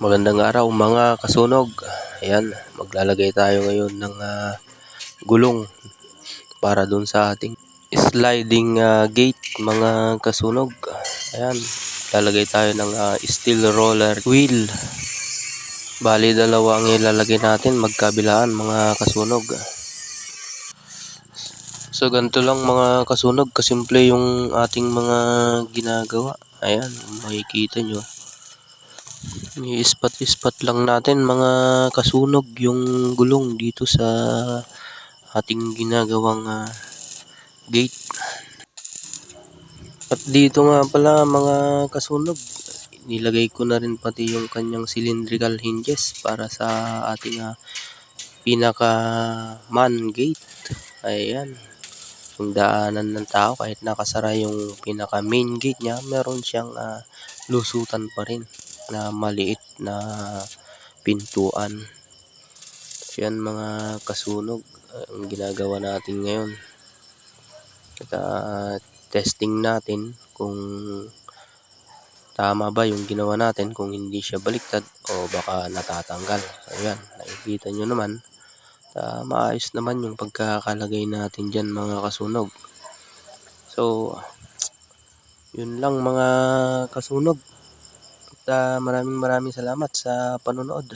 Magandang araw mga kasunog. Ayan, maglalagay tayo ngayon ng gulong para dun sa ating sliding gate mga kasunog. Ayan, lalagay tayo ng steel roller wheel. Bali dalawa ang ilalagay natin magkabilaan mga kasunog. So ganito lang mga kasunog, kasimple yung ating mga ginagawa. Ayan, makikita nyo. I-ispat-ispat lang natin mga kasunog yung gulong dito sa ating ginagawang gate. At dito nga pala mga kasunog, nilagay ko na rin pati yung kanyang cylindrical hinges para sa ating pinaka man gate. Ayan, yung daanan ng tao kahit nakasara yung pinaka main gate niya, meron siyang lusutan pa rin na maliit na pintuan. Yan mga kasunog ang ginagawa natin ngayon. At testing natin kung tama ba yung ginawa natin, kung hindi siya baliktad o baka natatanggal. So yan, nakikita nyo naman, maayos naman yung pagkakalagay natin dyan mga kasunog. So yun lang mga kasunog. At maraming salamat sa panonood.